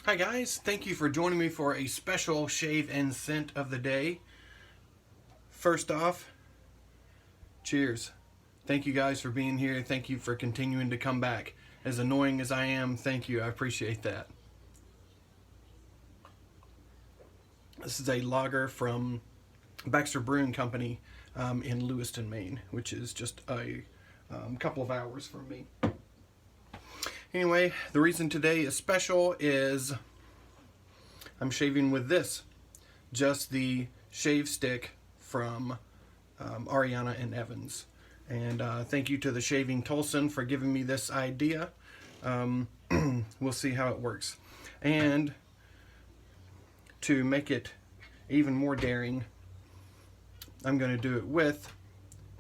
Hi guys, thank you for joining me for a special shave and scent of the day. First off, cheers. Thank you guys for being here. Thank you for continuing to come back. As annoying as I am, thank you. I appreciate that. This is a lager from Baxter Brewing Company in Lewiston, Maine, which is just a couple of hours from me. Anyway, the reason today is special is I'm shaving with this, just the shave stick from Ariana and Evans. And thank you to the Shaving Tolson for giving me this idea. We'll see how it works. And to make it even more daring, I'm going to do it with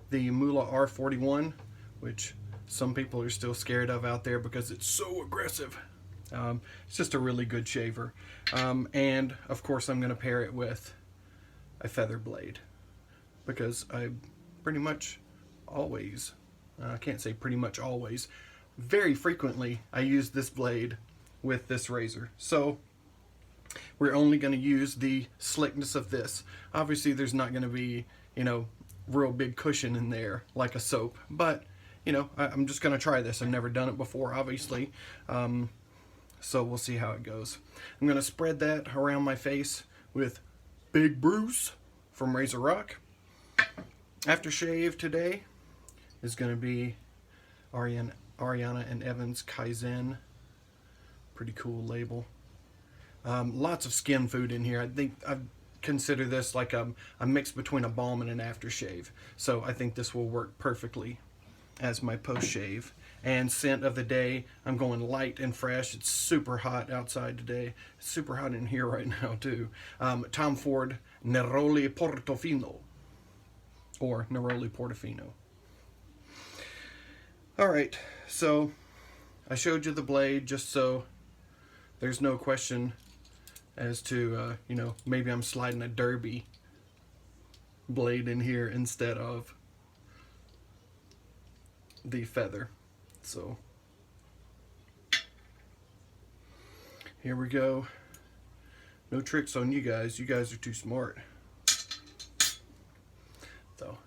the Muhle R41, which some people are still scared of out there because it's so aggressive. It's just a really good shaver. And of course I'm going to pair it with a feather blade, because I pretty much always, I can't say pretty much always, very frequently I use this blade with this razor. So we're only going to use the slickness of this. Obviously there's not going to be, real big cushion in there like a soap, but I'm just going to try this. I've never done it before, obviously. So we'll see how it goes. I'm going to spread that around my face with Big Bruce from Razor Rock. Aftershave today is going to be Ariana and Evans Kaizen. Pretty cool label. Lots of skin food in here. I think I consider this like a mix between a balm and an aftershave. So I think this will work perfectly as my post shave. And scent of the day, I'm going light and fresh. It's super hot outside today. It's super hot in here right now too. Tom Ford Neroli Portofino, or Neroli Portofino. Alright, so I showed you the blade just so there's no question as to, maybe I'm sliding a derby blade in here instead of the feather. So here we go. No tricks on you guys. You guys are too smart. So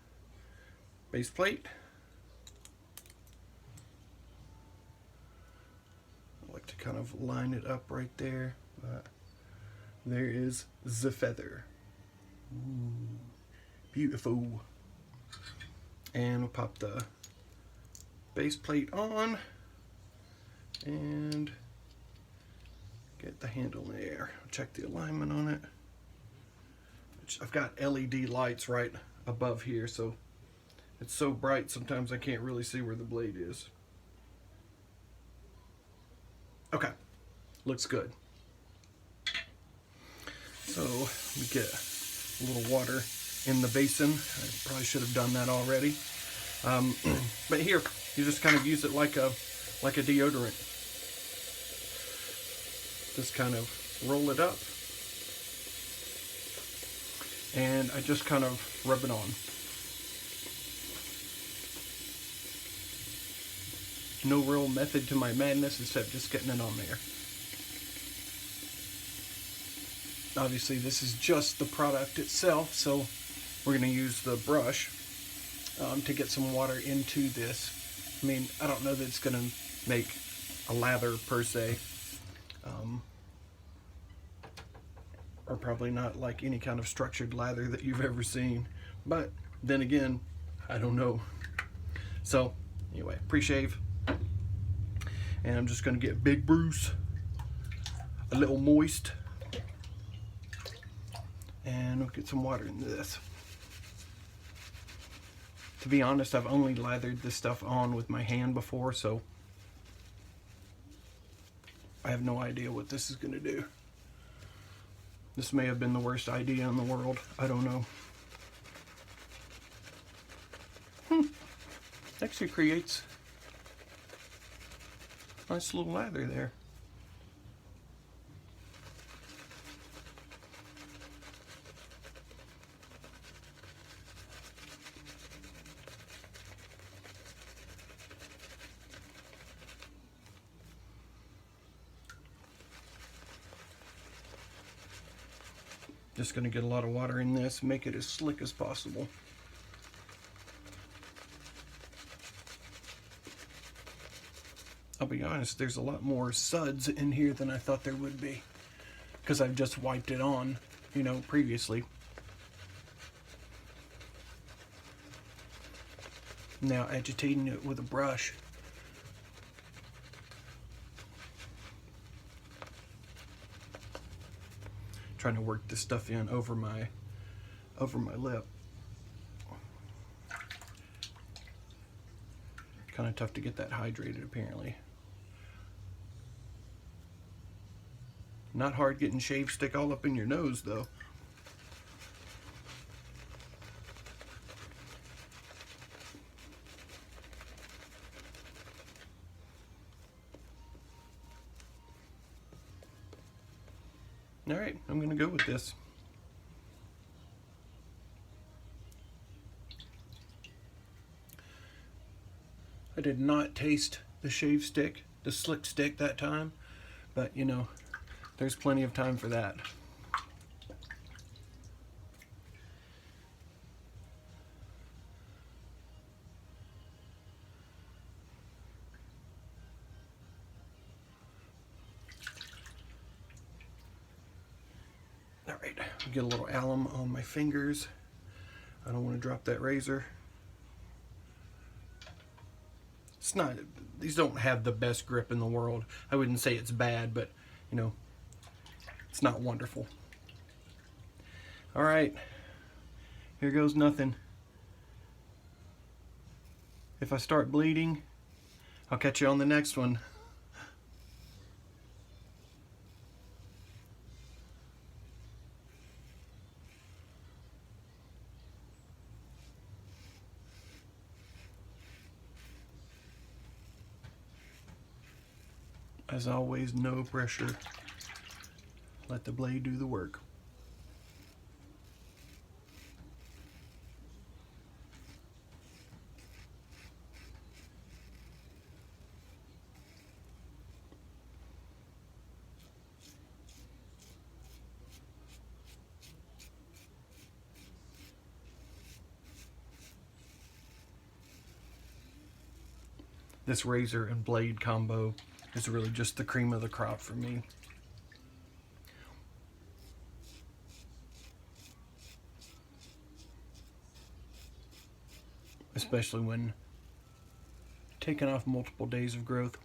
base plate. I like to kind of line it up right there. But there is the feather. Ooh, beautiful. And we'll pop the base plate on and get the handle there. Check the alignment on it. I've got LED lights right above here, so it's so bright sometimes I can't really see where the blade is. Okay, looks good. So we get a little water in the basin. I probably should have done that already. But here, you just kind of use it like a deodorant. Just kind of roll it up, and I just kind of rub it on. No real method to my madness except just getting it on there. Obviously this is just the product itself, so we're going to use the brush to get some water into this. I mean, I don't know that it's going to make a lather per se, or probably not like any kind of structured lather that you've ever seen, but then again, I don't know. So anyway, pre-shave, and I'm just going to get Big Bruce a little moist, and we'll get some water into this. To be honest, I've only lathered this stuff on with my hand before, so I have no idea what this is going to do. This may have been the worst idea in the world. I don't know. Actually creates a nice little lather there. Just going to get a lot of water in this, make it as slick as possible. I'll be honest, there's a lot more suds in here than I thought there would be, because I've just wiped it on, you know, previously. Now agitating it with a brush. Trying to work this stuff in over my lip. Kind of tough to get that hydrated, apparently. Not hard getting shave stick all up in your nose, though. All right, I'm gonna go with this. I did not taste the shave stick, the slick stick that time, but you know, there's plenty of time for that. All right, get a little alum on my fingers. I don't want to drop that razor. It's not, these don't have the best grip in the world. I wouldn't say it's bad, but you know, it's not wonderful. All right, here goes nothing. If I start bleeding, I'll catch you on the next one. As always, no pressure. Let the blade do the work. This razor and blade combo is really just the cream of the crop for me. Especially when taking off multiple days of growth.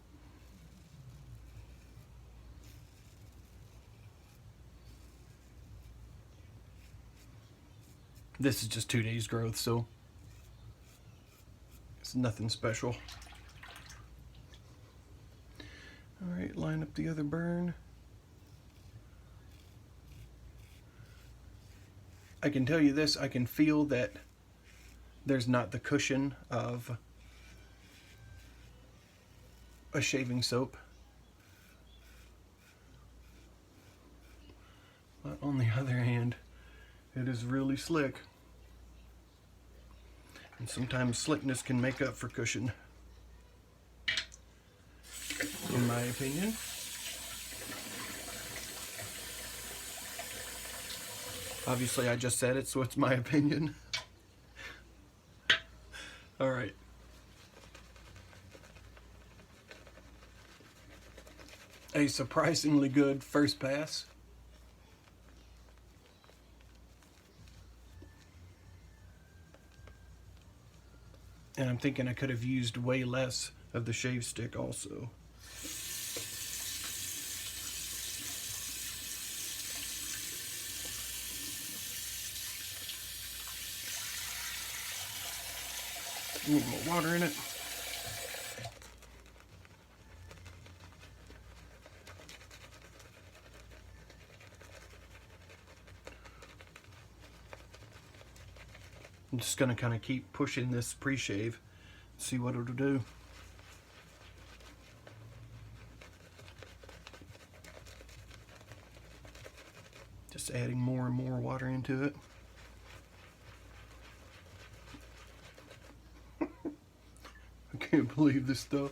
This is just 2 days growth, so it's nothing special. All right, line up the other burn. I can tell you this, I can feel that there's not the cushion of a shaving soap. But on the other hand, it is really slick. And sometimes slickness can make up for cushion, in my opinion. Obviously, I just said it, so it's my opinion. All right. A surprisingly good first pass. And I'm thinking I could have used way less of the shave stick also. Need more water in it. I'm just going to kind of keep pushing this pre-shave, see what it'll do. Just adding more and more water into it. I can't believe this stuff.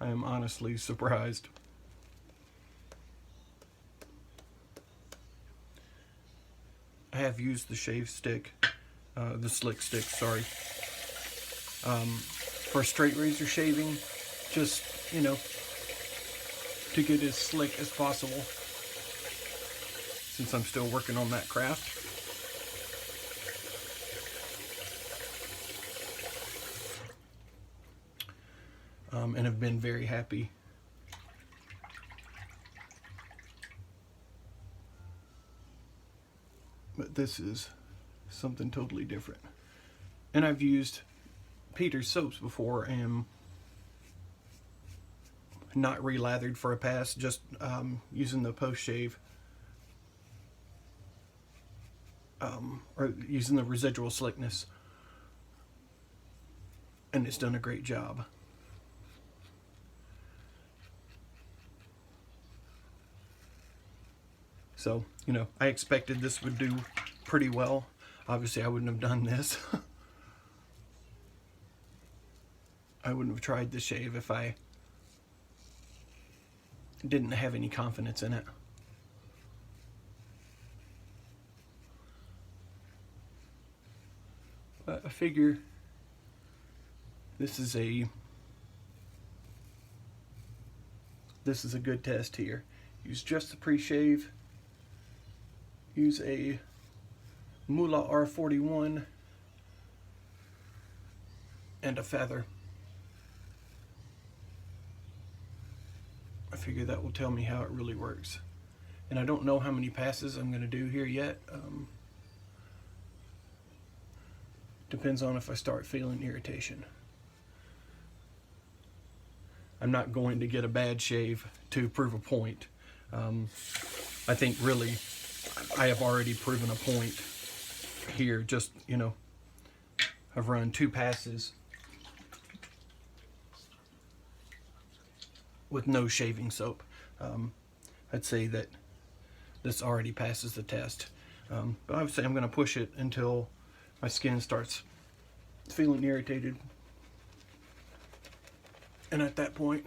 I am honestly surprised. I have used the shave stick, the slick stick, sorry, for straight razor shaving, just, you know, to get as slick as possible, since I'm still working on that craft. And have been very happy. But this is something totally different. And I've used Peter's soaps before and not relathered for a pass, just using the post shave, or using the residual slickness, and it's done a great job. So, you know, I expected this would do pretty well. Obviously, I wouldn't have done this. I wouldn't have tried the shave if I didn't have any confidence in it. But I figure this is a good test here. Use just the pre-shave. Use a Muhle R41 and a feather. I figure that will tell me how it really works. And I don't know how many passes I'm going to do here yet. Depends on if I start feeling irritation. I'm not going to get a bad shave to prove a point. I think really I have already proven a point here. Just, you know, I've run 2 passes with no shaving soap. I'd say that this already passes the test. But I would say I'm going to push it until my skin starts feeling irritated. And at that point,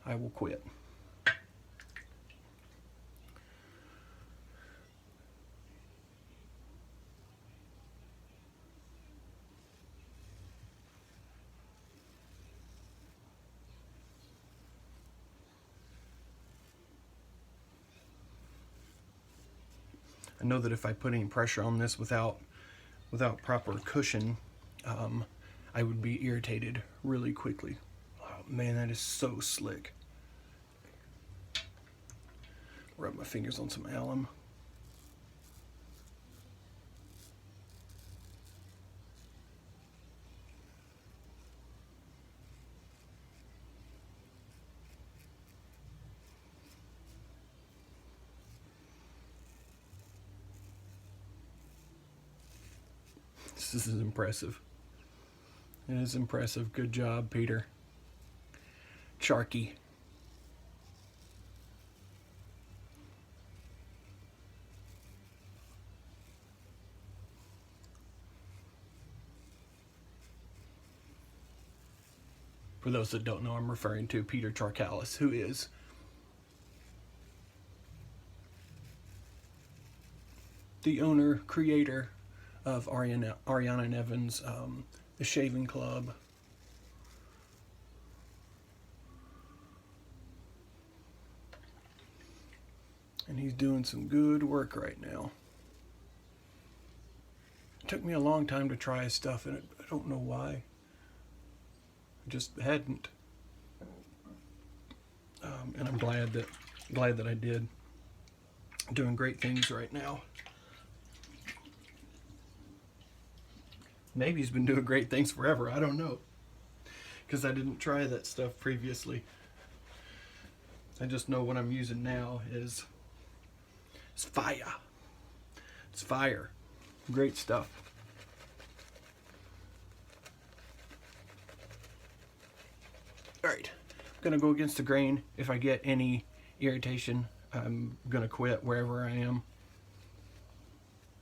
I will quit. I know that if I put any pressure on this without proper cushion, I would be irritated really quickly. Oh man, that is so slick. Rub my fingers on some alum. This is impressive. It is impressive. Good job, Peter. Sharky. For those that don't know, I'm referring to Peter Charkalis, who is the owner, creator of Ariana and Evan's The Shaving Club. And he's doing some good work right now. It took me a long time to try his stuff, and I don't know why. I just hadn't. And I'm glad that I did. Doing great things right now. Maybe he's been doing great things forever. I don't know, because I didn't try that stuff previously. I just know what I'm using now is fire. It's fire. Great stuff. Alright, I'm going to go against the grain. If I get any irritation, I'm going to quit wherever I am.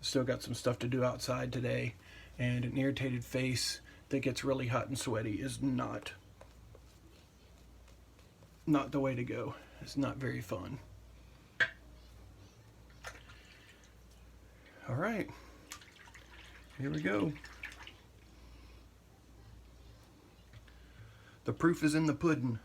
Still got some stuff to do outside today, and an irritated face that gets really hot and sweaty is not not the way to go. It's not very fun. All right, here we go. The proof is in the pudding.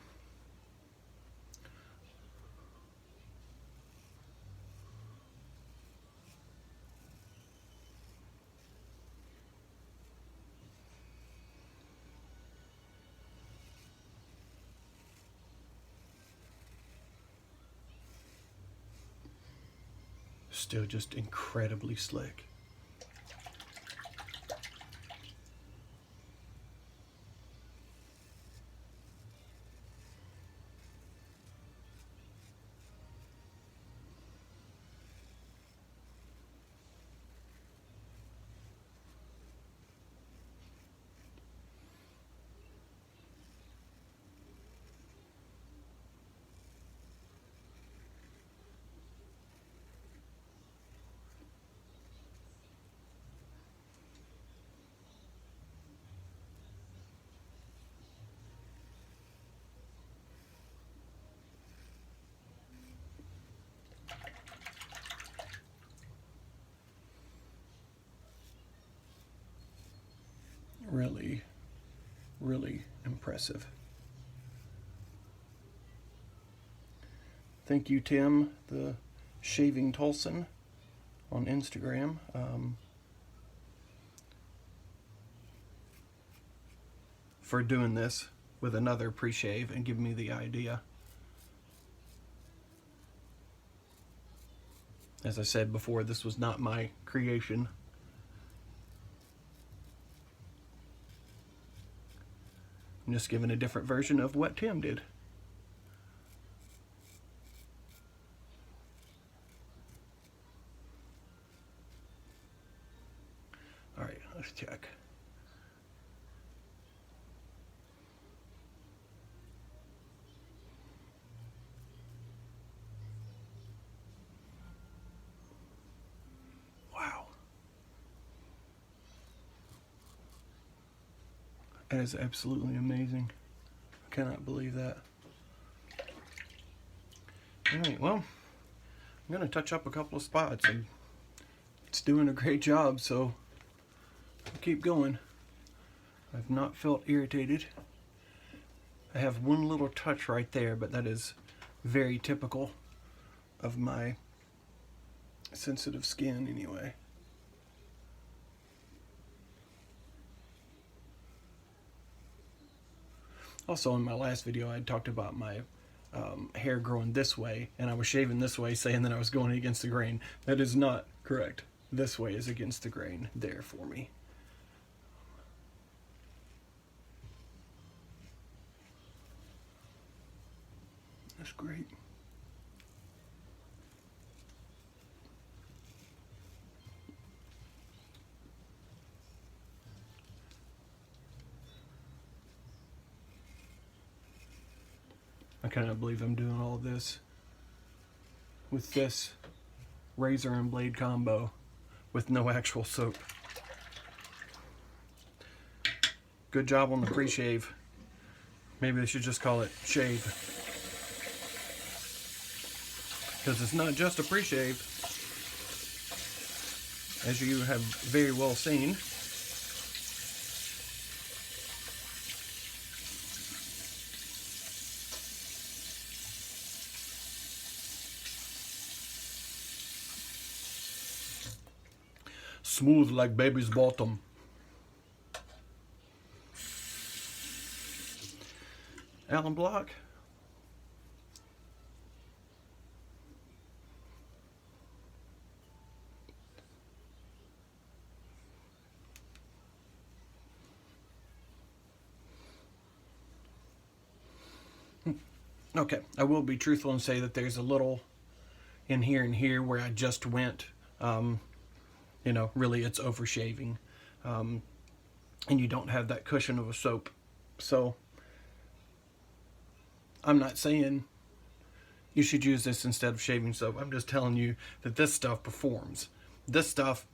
Still just incredibly slick. Really, really impressive. Thank you, Tim, the Shaving Tolson on Instagram. For doing this with another pre-shave and giving me the idea. As I said before, this was not my creation. I'm just giving a different version of what Tim did. All right, let's check. Wow. That is absolutely amazing. I cannot believe that. Alright, well, I'm going to touch up a couple of spots, and it's doing a great job, so I'll keep going. I've not felt irritated. I have one little touch right there, but that is very typical of my sensitive skin anyway. Also, in my last video, I talked about my hair growing this way, and I was shaving this way, saying that I was going against the grain. That is not correct. This way is against the grain there for me. That's great. I cannot believe I'm doing all this with this razor and blade combo with no actual soap. Good job on the pre-shave. Maybe they should just call it shave, because it's not just a pre-shave, as you have very well seen. Smooth like baby's bottom. Allen block. Okay, I will be truthful and say that there's a little in here and here where I just went, you know, really it's over shaving, and you don't have that cushion of a soap. So I'm not saying you should use this instead of shaving soap. I'm just telling you that this stuff performs. This stuff,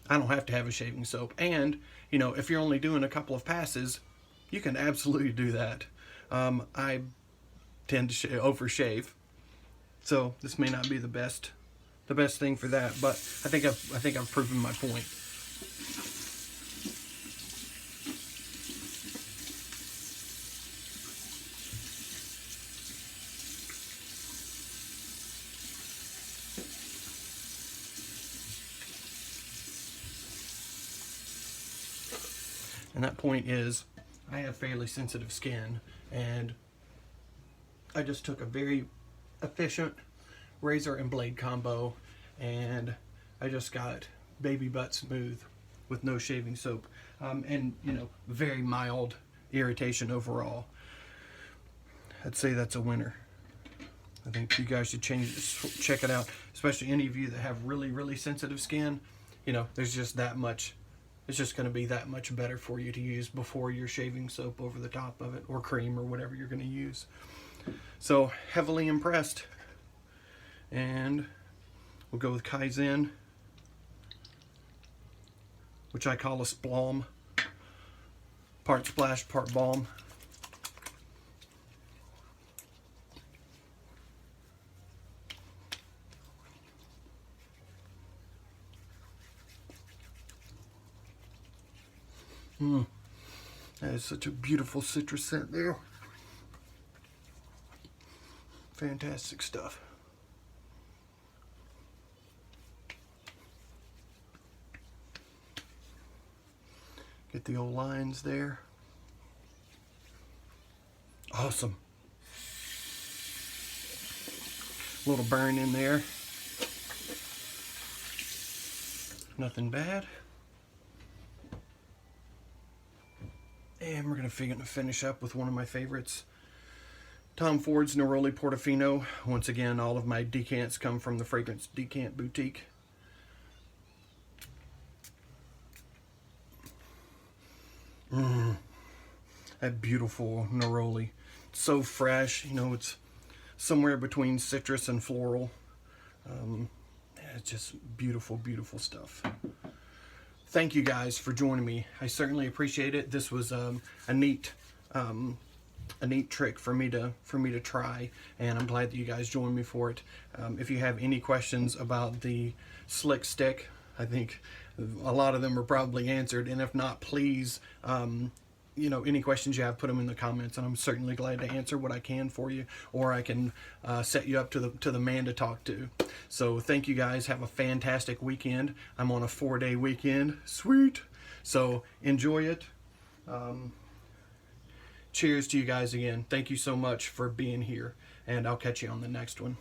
I don't have to have a shaving soap. And, you know, if you're only doing a couple of passes, you can absolutely do that. I tend to overshave. So this may not be the best thing for that, but I think I've proven my point. And that point is, I have fairly sensitive skin, and I just took a very efficient razor and blade combo, and I just got baby butt smooth with no shaving soap, and you know, very mild irritation overall. I'd say that's a winner. I think you guys should check it out, especially any of you that have really sensitive skin. You know, there's just that much. It's just going to be that much better for you to use before your shaving soap over the top of it, or cream, or whatever you're going to use. So, heavily impressed. And we'll go with Kaizen, which I call a splom. Part splash, part balm. That is such a beautiful citrus scent there. Fantastic stuff. Get the old lines there. Awesome. Little burn in there. Nothing bad. And we're going to finish up with one of my favorites, Tom Ford's Neroli Portofino. Once again, all of my decants come from the Fragrance Decant Boutique. That beautiful neroli. So fresh, you know, it's somewhere between citrus and floral. It's just beautiful, beautiful stuff. Thank you guys for joining me. I certainly appreciate it. This was a neat trick for me to try, and I'm glad that you guys joined me for it. If you have any questions about the slick stick, I think a lot of them are probably answered, and if not, please, you know, any questions you have, put them in the comments, and I'm certainly glad to answer what I can for you, or I can set you up to the man to talk to. So thank you guys. Have a fantastic weekend. I'm on a 4-day weekend. Sweet. So enjoy it. Cheers to you guys again. Thank you so much for being here, and I'll catch you on the next one.